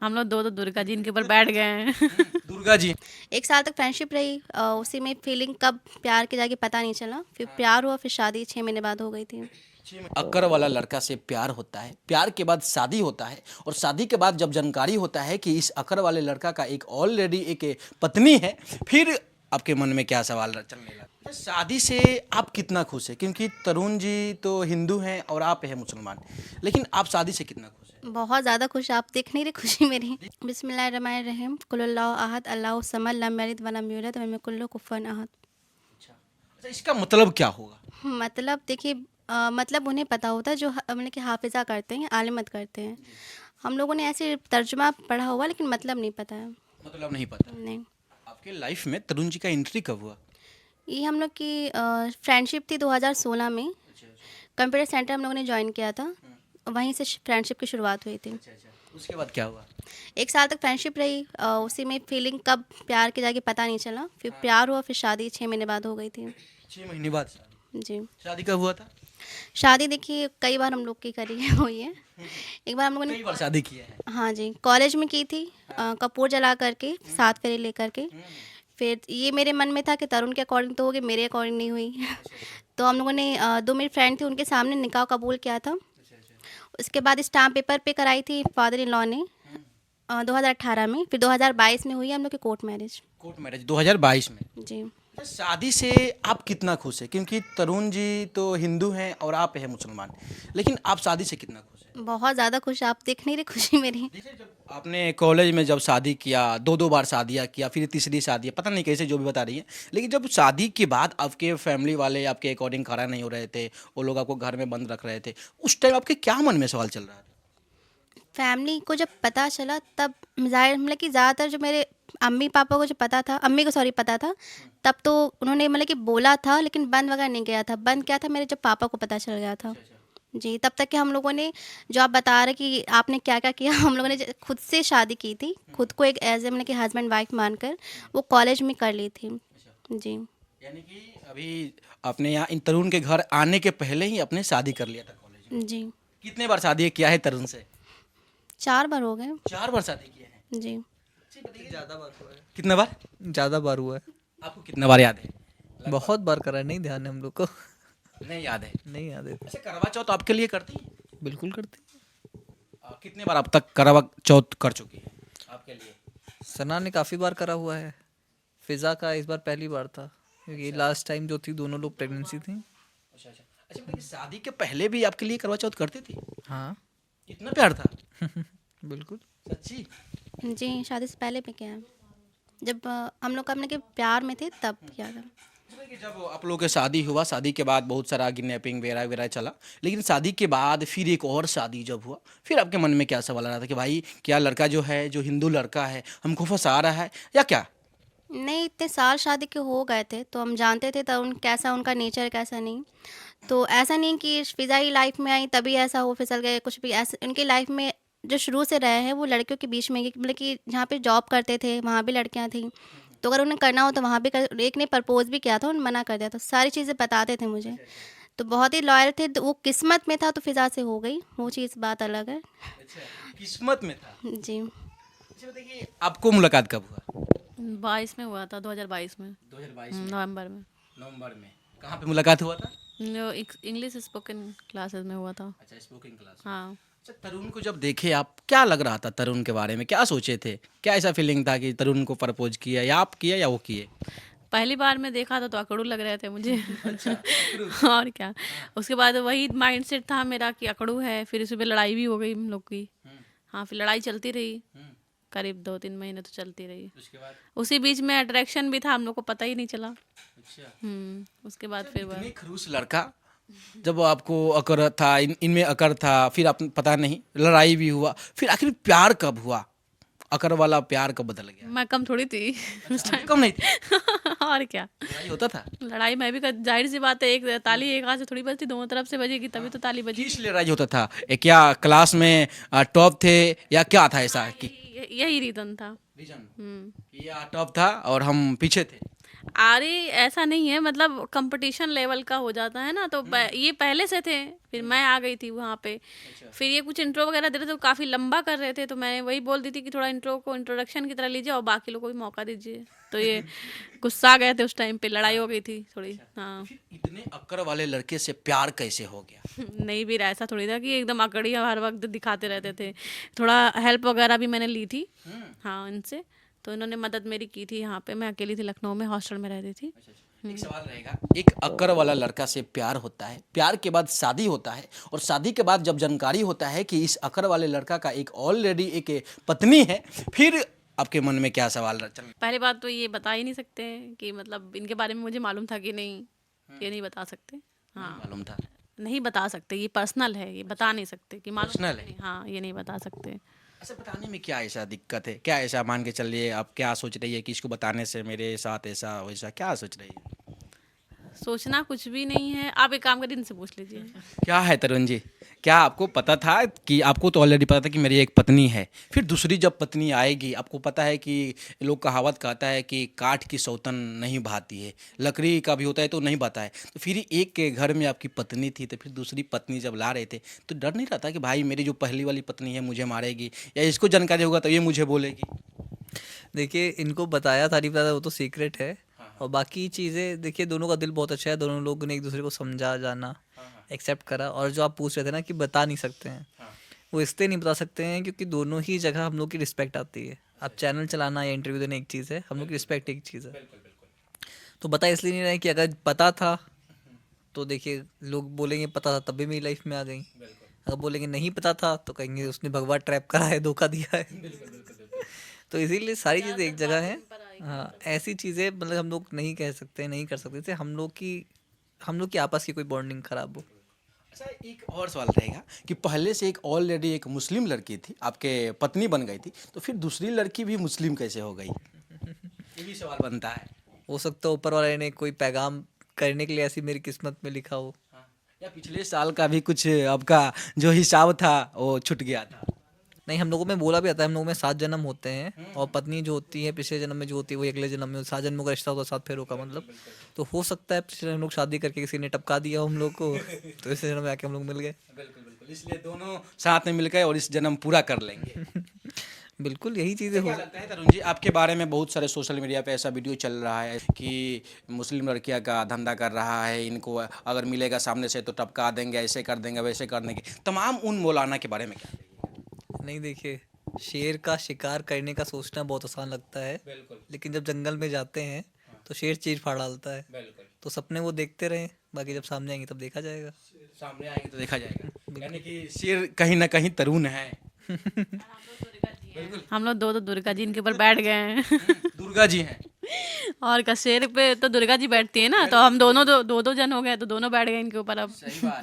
हम लोग दो दुर्गा जी इनके ऊपर बैठ गए हैं। दुर्गा जी। 1 साल तक फ्रेंडशिप रही, उसी में फीलिंग कब प्यार के जाके पता नहीं चला। फिर प्यार हुआ, फिर शादी 6 महीने बाद हो गई थी। अक्कर वाला लड़का से प्यार होता है, प्यार के बाद शादी होता है, और शादी के बाद जब जानकारी होता है कि इस अक्कर वाले लड़का का एक ऑलरेडी एक पत्नी है, फिर आपके मन में क्या सवाल चलने लगा? तो शादी से आप कितना खुश है? क्योंकि तरुण जी तो हिंदू हैं और आप हैं मुसलमान, लेकिन आप शादी से कितना खुश हैं? बहुत ज़्यादा खुश, आप देख नहीं रहे खुशी मेरी। बिस्मिल्लाहिर्रहमानिर्रहीम, कुल हुवल्लाहु अहद, अल्लाहु समद, लम यलिद वलम यूलद वलम यकुल लहू कुफुवन अहद। अच्छा, इसका मतलब क्या होगा? मतलब देखिए, मतलब उन्हें पता होता है जो मतलब कि हाफिज़ा करते हैं, आलिमत करते हैं। हम लोगों ने ऐसे तर्जुमा पढ़ा हुआ, लेकिन मतलब नहीं पता है। मतलब नहीं पता। नहीं, आपके लाइफ में तरुण जी का एंट्री कब हुआ? ये हम लोग की फ्रेंडशिप थी 2016 में। कंप्यूटर सेंटर हम लोगों ने ज्वाइन किया था, वहीं से फ्रेंडशिप की शुरुआत हुई थी। उसके बाद क्या हुआ? 1 साल तक फ्रेंडशिप रही, उसी में फीलिंग कब प्यार के जाके पता नहीं चला। फिर प्यार हुआ, फिर शादी 6 महीने बाद हो गई थी। 6 महीने बाद शादी। जी, शादी कब हुआ था? शादी देखिए कई बार हम लोग की करी है हुई है। एक बार हम लोगों ने, कई बार शादी किया है। हाँ जी, कॉलेज में की थी, कपूर जला करके 7 फेरे लेकर के। फिर ये मेरे मन में था कि तरुण के अकॉर्डिंग तो होगी, मेरे अकॉर्डिंग नहीं हुई। तो हम लोगों ने दो मेरी फ्रेंड थी, उनके सामने निकाह कबूल किया था। उसके बाद स्टाम्प पेपर पे कराई थी फादर इन लॉ ने 2018 में। फिर 2022 में हुई है हम लोग की कोर्ट मैरिज। कोर्ट मैरिज 2022 में। जी, तो शादी से आप कितना खुश है? क्योंकि तरुण जी तो हिंदू हैं और आप हैं मुसलमान, लेकिन आप शादी से कितना खुश हैं? बहुत ज़्यादा खुश, आप देख नहीं रहे खुशी मेरी। देखिए, जब आपने कॉलेज में जब शादी किया, दो दो बार शादियाँ किया, फिर तीसरी शादी, पता नहीं कैसे जो भी बता रही है, लेकिन जब शादी के बाद आपके फैमिली वाले आपके अकॉर्डिंग खड़ा नहीं हो रहे थे, वो लोग आपको घर में बंद रख रहे थे, उस टाइम आपके क्या मन में सवाल चल रहा था? फैमिली को जब पता चला तब ज़ाहिर मतलब कि ज़्यादातर जो मेरे अम्मी पापा को जो पता था, अम्मी को सॉरी पता था, तब तो उन्होंने मतलब कि बोला था, लेकिन बंद वगैरह नहीं किया था। बंद क्या था मेरे जब पापा को पता चल गया था। जी, तब तक कि हम लोगों ने, जो आप बता रहे कि आपने क्या-क्या किया, हम लोगों ने खुद से शादी की थी। खुद को एक एज़ ए मतलब कि हस्बैंड वाइफ मानकर वो कॉलेज में कर ली थी। जी, यानी कि अभी आपने यहाँ इन तरुण के घर आने के पहले ही आपने शादी कर लिया था कॉलेज में। जी। कितने बार शादी किया है तरुण से? 4 बार हो गए। 4 बार शादी किए हैं। जी। ज़्यादा बार हुआ है। कितना बार? ज़्यादा बार हुआ है। आपको कितना बार याद है? बहुत बार करा है, नहीं ध्यान है हम लोग को। नहीं याद है। नहीं याद है। अच्छा, करवा चौथ आपके लिए करती है? बिल्कुल करते हैं। कितने बार अब तक करवा चौथ कर चुकी है आपके लिए? सना ने काफ़ी बार करा हुआ है। फिज़ा का इस बार पहली बार था, क्योंकि लास्ट टाइम जो थी दोनों लोग प्रेगनेंसी थी। अच्छा अच्छा अच्छा, मतलब कि शादी के पहले भी आपके लिए करवा चौथ करती थी? हाँ। इतना प्यार था? बिल्कुल। सच्ची? जी, शादी से पहले भी किया है। जब हम लोग का मतलब कि प्यार में थे तब किया था। मतलब कि जब आप लोगों की शादी हुआ, शादी के बाद बहुत सारा किडनैपिंग वगैरह वगैरह चला, लेकिन शादी के बाद फिर एक और शादी जब हुआ, फिर आपके मन में क्या सवाल आ रहा था कि भाई क्या लड़का जो है, जो हिंदू लड़का है, हमको फंसा रहा है या क्या? नहीं, इतने साल शादी के हो गए थे तो हम जानते थे तब उन कैसा उनका नेचर कैसा नहीं। तो ऐसा नहीं कि फ़िज़ा ही लाइफ में आई तभी ऐसा हो फिसल गए, कुछ भी ऐसा उनकी लाइफ में जो शुरू से रहे हैं वो लड़कियों के बीच में ही, मतलब कि जहाँ पे जॉब करते थे वहाँ भी लड़कियाँ थीं। तो अगर उन्हें करना हो तो वहाँ भी कर, एक ने प्रपोज़ भी किया था, उन्होंने मना कर दिया था। सारी चीज़ें बताते थे मुझे। तो बहुत ही लॉयल थे, तो वो किस्मत में था तो फ़िज़ा से हो गई, वो चीज़ बात अलग है। अच्छा, किस्मत में था। जी। अच्छा, बताइए आपको मुलाकात कब हुआ? 22 में हुआ था, 2022 में। 2022 नवंबर में। नवंबर में। कहाँ पे मुलाकात हुआ था? जो इंग्लिश स्पोकन क्लासेस में हुआ था। अच्छा, स्पोकन क्लास। हाँ, अच्छा, तरुण को जब देखे आप, क्या लग रहा था तरुण के बारे में? क्या सोचे थे? क्या ऐसा फीलिंग था कि तरुण को प्रपोज किया, या आप किए या वो किए? पहली बार मैं देखा था तो अकड़ू लग रहे थे मुझे। और क्या। उसके बाद वही माइंडसेट था मेरा कि अकड़ू है, फिर इस पे लड़ाई भी हो गई हम लोग की। हाँ, फिर लड़ाई चलती रही, करीब 2-3 महीने तो चलती रही। उसके बाद? उसी बीच में अट्रैक्शन भी था, हम लोग को पता ही नहीं चला। अच्छा, उसके बाद फिर वह इतने खड़ूस लड़का, जब वो आपको अकर था, इनमें अकर था, फिर आप पता नहीं लड़ाई भी हुआ, फिर आखिर प्यार कब हुआ? अकर वाला प्यार कब बदल गया? मैं कम थोड़ी थी उस अच्छा, टाइम। कम नहीं थी? और क्या। लड़ाई होता था? लड़ाई मैं भी जाहिर सी बात है, एक ताली एक हाथ से थोड़ी बजती, दोनों तरफ से बजेगी तभी तो ताली बजी। किस लिए लड़ाई होता था? क्या क्लास में टॉप थे या क्या था ऐसा कि यही रीज़न था। रीजन हम्म या टॉप था और हम पीछे थे? अरे ऐसा नहीं है, मतलब कंपटीशन लेवल का हो जाता है ना, तो ये पहले से थे, फिर मैं आ गई थी वहाँ पे। फिर ये कुछ इंट्रो वगैरह दे रहे थे, तो काफ़ी लंबा कर रहे थे, तो मैं वही बोल दी थी कि थोड़ा इंट्रो को इंट्रोडक्शन की तरह लीजिए और बाकी लोगों को भी मौका दीजिए। तो ये गुस्सा आ गए थे, उस टाइम पे लड़ाई हो गई थी थोड़ी। हाँ। फिर इतने अक्कर वाले लड़के से प्यार कैसे हो गया? नहीं भी ऐसा थोड़ी था कि एकदम अकड़ी हर वक्त दिखाते रहते थे। थोड़ा हेल्प वगैरह भी मैंने ली थी, हाँ, इनसे। तो इन्होंने मदद मेरी की थी। यहाँ पे मैं अकेली थी, लखनऊ में हॉस्टल में रहती थी। एक सवाल रहेगा, एक अक्कर वाला लड़का से प्यार होता है, प्यार के बाद शादी होता है, और शादी के बाद जब जानकारी होता है कि इस अक्कर वाले लड़का का एक ऑलरेडी एक पत्नी है, फिर आपके मन में क्या सवाल चल? पहली बात तो ये बता ही नहीं सकते हैं कि मतलब इनके बारे में मुझे मालूम था कि नहीं, ये नहीं बता सकते। हाँ, मालूम था? नहीं बता सकते, ये पर्सनल है, ये बता नहीं सकते कि मालूम Personal है है? नहीं। हाँ, ये नहीं बता सकते। ऐसा बताने में क्या ऐसा दिक्कत है? क्या ऐसा मान के चलिए, आप क्या सोच रही है कि इसको बताने से मेरे साथ ऐसा वैसा, क्या सोच रही है? सोचना कुछ भी नहीं है। आप एक काम करिए, इनसे पूछ लीजिए। क्या है तरुण जी, क्या आपको पता था कि आपको तो ऑलरेडी पता था कि मेरी एक पत्नी है, फिर दूसरी जब पत्नी आएगी, आपको पता है कि लोग कहावत कहता है कि काठ की सौतन नहीं भाती है, लकड़ी का भी होता है तो नहीं भाता है, तो फिर एक के घर में आपकी पत्नी थी, तो फिर दूसरी पत्नी जब ला रहे थे तो डर नहीं रहता कि भाई मेरी जो पहली वाली पत्नी है मुझे मारेगी, या इसको जानकारी होगा तो ये मुझे बोलेगी? देखिए, इनको बताया था नहीं बताया, वो तो सीक्रेट है। और बाकी चीज़ें देखिए, दोनों का दिल बहुत अच्छा है, दोनों लोगों ने एक दूसरे को समझा जाना, एक्सेप्ट करा। और जो आप पूछ रहे थे ना कि बता नहीं सकते हैं, वो इसलिए नहीं बता सकते हैं क्योंकि दोनों ही जगह हम लोग की रिस्पेक्ट आती है। अब चैनल चलाना या इंटरव्यू देना एक चीज़ है, हम लोग की रिस्पेक्ट एक चीज़ है। तो बता इसलिए नहीं रहे कि अगर पता था तो देखिए लोग बोलेंगे पता था तब भी मेरी लाइफ में आ गई, अगर बोलेंगे नहीं पता था तो कहेंगे उसने भगवा ट्रैप करा है, धोखा दिया है। तो इसीलिए सारी चीज़ें एक जगह हैं। हाँ, ऐसी चीज़ें मतलब हम लोग नहीं कह सकते, नहीं कर सकते थे। हम लोग की आपस की कोई बॉन्डिंग खराब हो। अच्छा, एक और सवाल रहेगा कि पहले से एक ऑलरेडी एक मुस्लिम लड़की थी, आपके पत्नी बन गई थी, तो फिर दूसरी लड़की भी मुस्लिम कैसे हो गई? ये भी सवाल बनता है। हो सकता है ऊपर वाले ने कोई पैगाम करने के लिए ऐसी मेरी किस्मत में लिखा हो। या पिछले साल का भी कुछ आपका जो हिसाब था वो छूट गया था? नहीं, हम लोगों में बोला भी आता है, हम लोगों में 7 जन्म होते हैं, और पत्नी जो होती है पिछले जन्म में जो होती है वही अगले जन्म में, 7 जन्मों का रिश्ता होता है, 7 फेरों का मतलब। तो हो सकता है पिछले हम लोग शादी करके किसी ने टपका दिया हम लोग को, तो इस जन्म में आके हम लोग मिल गए। बिल्कुल बिल्कुल, इसलिए दोनों साथ में मिल गए और इस जन्म पूरा कर लेंगे। बिल्कुल यही चीज़ें क्या हो। लगता है तरुण जी, आपके बारे में बहुत सारे सोशल मीडिया पे ऐसा वीडियो चल रहा है कि मुस्लिम लड़कियां का धंधा कर रहा है, इनको अगर मिलेगा सामने से तो टपका देंगे, ऐसे कर देंगे, वैसे कर देंगे, तमाम उन मौलाना के बारे में क्या? नहीं देखिए, शेर का शिकार करने का सोचना बहुत आसान लगता है, बिल्कुल लेकिन जब जंगल में जाते हैं तो शेर चीर फाड़ डालता है। बिल्कुल, तो सपने वो देखते रहें, बाकी जब सामने आएंगे तब देखा जाएगा। सामने आएंगे तो देखा जाएगा, यानी कि शेर कहीं ना कहीं तरुण है। हम लोग दो दुर्गा जी इनके ऊपर बैठ गए हैं। दुर्गा जी हैं। और का शेर पे तो दुर्गा जी बैठती है ना, तो हम दोनों दो दो जन हो गए, तो दोनों बैठ गए इनके ऊपर अब। सही बात।